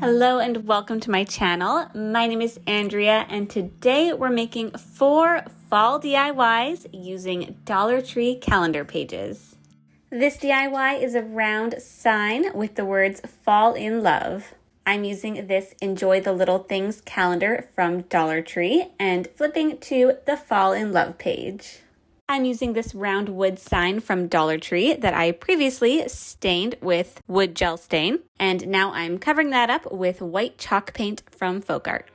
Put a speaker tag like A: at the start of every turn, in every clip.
A: Hello and welcome to my channel. My name is Andrea and today we're making 4 fall DIYs using Dollar Tree calendar pages. This DIY is a round sign with the words fall in love. I'm using this Enjoy the Little Things calendar from Dollar Tree and flipping to the fall in love page. I'm using this round wood sign from Dollar Tree that I previously stained with wood gel stain, and now I'm covering that up with white chalk paint from Folk Art.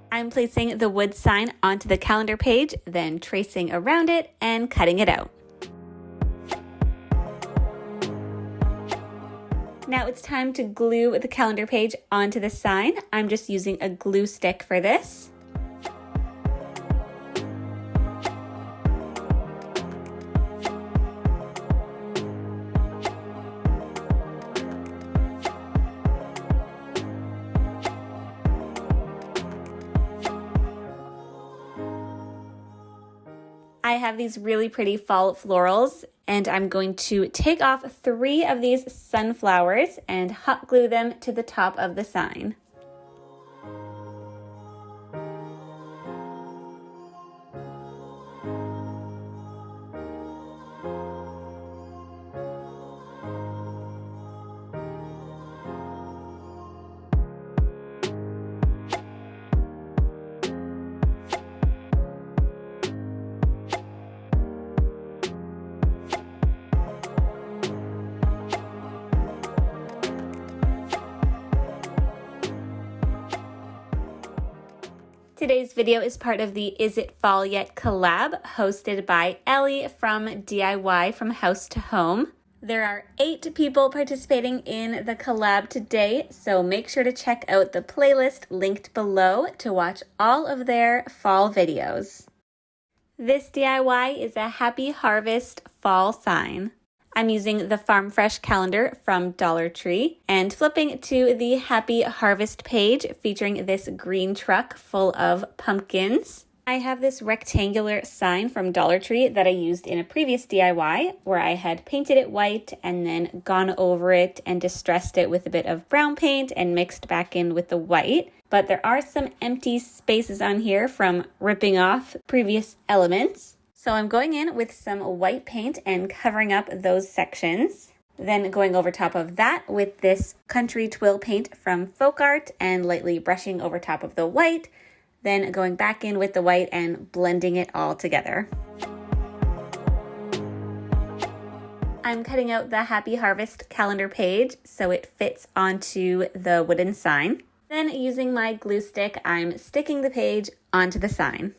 A: I'm placing the wood sign onto the calendar page, then tracing around it and cutting it out. Now it's time to glue the calendar page onto the sign. I'm just using a glue stick for this. I have these really pretty fall florals, and I'm going to take off 3 of these sunflowers and hot glue them to the top of the sign. Today's video is part of the Is It Fall Yet collab hosted by Ellie from DIY from House to Home. There are 8 people participating in the collab today, so make sure to check out the playlist linked below to watch all of their fall videos. This DIY is a Happy Harvest fall sign. I'm using the Farm Fresh calendar from Dollar Tree and flipping to the Happy Harvest page featuring this green truck full of pumpkins. I have this rectangular sign from Dollar Tree that I used in a previous DIY where I had painted it white and then gone over it and distressed it with a bit of brown paint and mixed back in with the white. But there are some empty spaces on here from ripping off previous elements. So I'm going in with some white paint and covering up those sections. Then going over top of that with this country twill paint from Folk Art and lightly brushing over top of the white. Then going back in with the white and blending it all together. I'm cutting out the Happy Harvest calendar page so it fits onto the wooden sign. Then using my glue stick, I'm sticking the page onto the sign.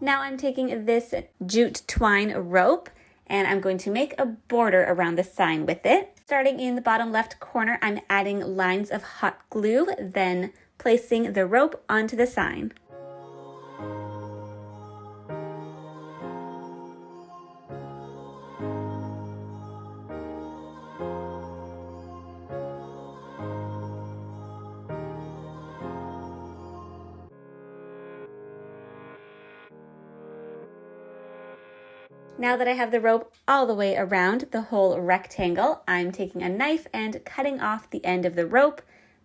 A: Now I'm taking this jute twine rope and I'm going to make a border around the sign with it. Starting in the bottom left corner, I'm adding lines of hot glue, then placing the rope onto the sign. Now that I have the rope all the way around the whole rectangle, I'm taking a knife and cutting off the end of the rope,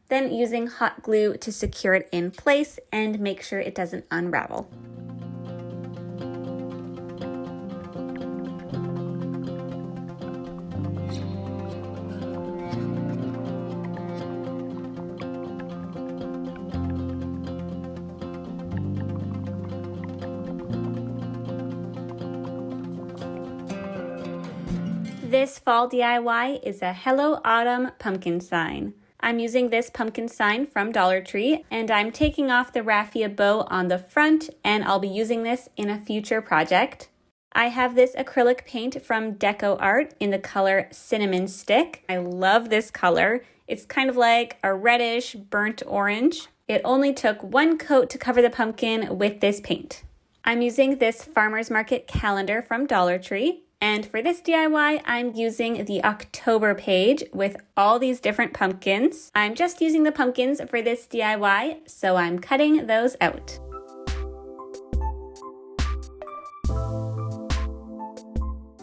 A: then using hot glue to secure it in place and make sure it doesn't unravel. This fall DIY is a Hello Autumn pumpkin sign. I'm using this pumpkin sign from Dollar Tree and I'm taking off the raffia bow on the front and I'll be using this in a future project. I have this acrylic paint from Decor in the color Cinnamon Stick. I love this color. It's kind of like a reddish burnt orange. It only took 1 coat to cover the pumpkin with this paint. I'm using this Farmer's Market calendar from Dollar Tree. And for this DIY, I'm using the October page with all these different pumpkins. I'm just using the pumpkins for this DIY, so I'm cutting those out.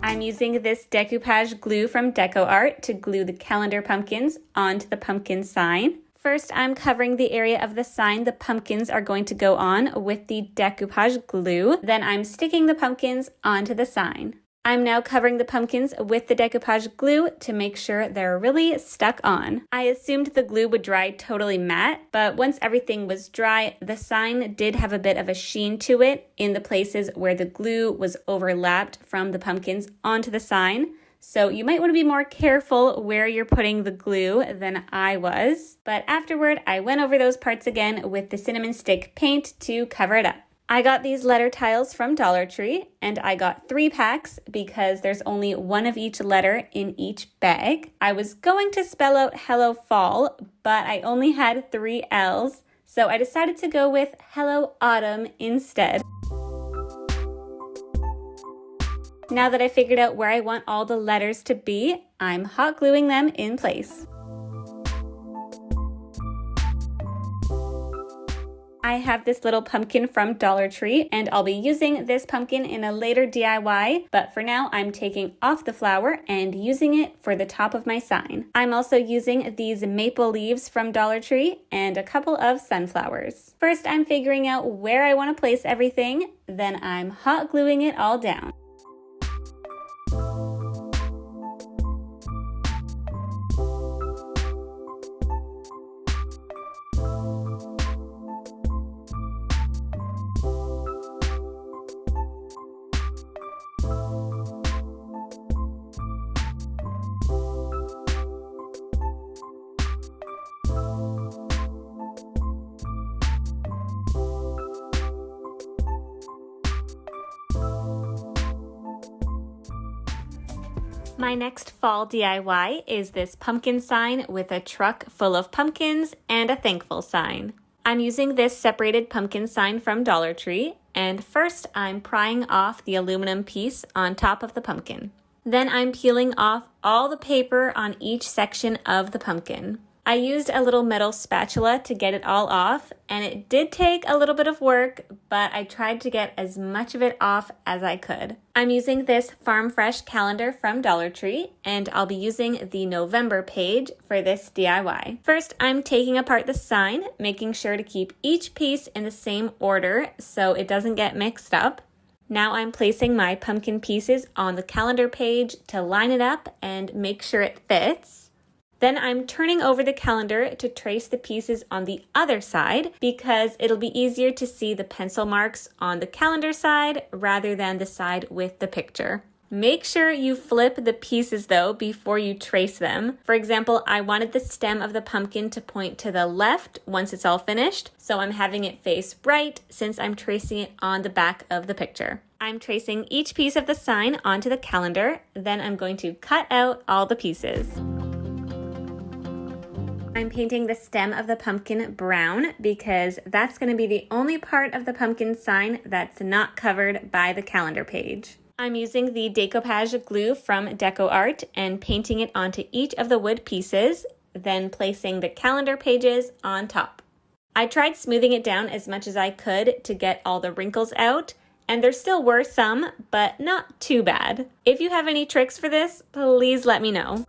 A: I'm using this decoupage glue from Decor to glue the calendar pumpkins onto the pumpkin sign. First, I'm covering the area of the sign the pumpkins are going to go on with the decoupage glue. Then I'm sticking the pumpkins onto the sign. I'm now covering the pumpkins with the decoupage glue to make sure they're really stuck on. I assumed the glue would dry totally matte, but once everything was dry, the sign did have a bit of a sheen to it in the places where the glue was overlapped from the pumpkins onto the sign. So you might want to be more careful where you're putting the glue than I was. But afterward, I went over those parts again with the cinnamon stick paint to cover it up. I got these letter tiles from Dollar Tree, and I got 3 packs because there's only one of each letter in each bag. I was going to spell out Hello Fall, but I only had 3 L's, so I decided to go with Hello Autumn instead. Now that I figured out where I want all the letters to be, I'm hot gluing them in place. I have this little pumpkin from Dollar Tree, and I'll be using this pumpkin in a later DIY, but for now I'm taking off the flower and using it for the top of my sign. I'm also using these maple leaves from Dollar Tree and a couple of sunflowers. First, I'm figuring out where I want to place everything, then I'm hot gluing it all down. My next fall DIY is this pumpkin sign with a truck full of pumpkins and a thankful sign. I'm using this separated pumpkin sign from Dollar Tree, and first I'm prying off the aluminum piece on top of the pumpkin. Then I'm peeling off all the paper on each section of the pumpkin. I used a little metal spatula to get it all off, and it did take a little bit of work, but I tried to get as much of it off as I could. I'm using this Farm Fresh calendar from Dollar Tree, and I'll be using the November page for this DIY. First, I'm taking apart the sign, making sure to keep each piece in the same order so it doesn't get mixed up. Now I'm placing my pumpkin pieces on the calendar page to line it up and make sure it fits. Then I'm turning over the calendar to trace the pieces on the other side because it'll be easier to see the pencil marks on the calendar side rather than the side with the picture. Make sure you flip the pieces though before you trace them. For example, I wanted the stem of the pumpkin to point to the left once it's all finished, so I'm having it face right since I'm tracing it on the back of the picture. I'm tracing each piece of the sign onto the calendar, then I'm going to cut out all the pieces. I'm painting the stem of the pumpkin brown because that's going to be the only part of the pumpkin sign that's not covered by the calendar page. I'm using the decoupage glue from Decor and painting it onto each of the wood pieces, then placing the calendar pages on top. I tried smoothing it down as much as I could to get all the wrinkles out, and there still were some, but not too bad. If you have any tricks for this, please let me know.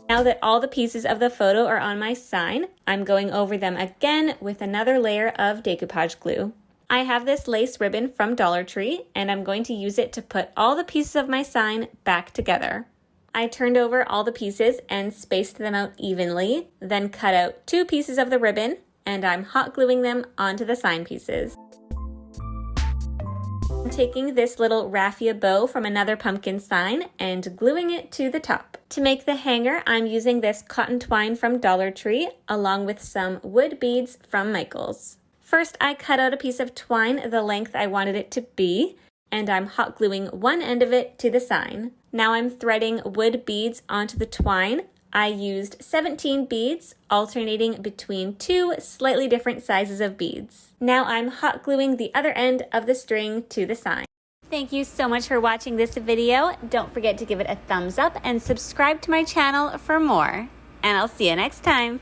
A: Now that all the pieces of the photo are on my sign, I'm going over them again with another layer of decoupage glue. I have this lace ribbon from Dollar Tree, and I'm going to use it to put all the pieces of my sign back together. I turned over all the pieces and spaced them out evenly, then cut out 2 pieces of the ribbon, and I'm hot gluing them onto the sign pieces. I'm taking this little raffia bow from another pumpkin sign and gluing it to the top. To make the hanger, I'm using this cotton twine from Dollar Tree along with some wood beads from Michael's. First, I cut out a piece of twine the length I wanted it to be, and I'm hot gluing one end of it to the sign. Now I'm threading wood beads onto the twine. I used 17 beads, alternating between 2 slightly different sizes of beads. Now I'm hot gluing the other end of the string to the sign. Thank you so much for watching this video. Don't forget to give it a thumbs up and subscribe to my channel for more. And I'll see you next time.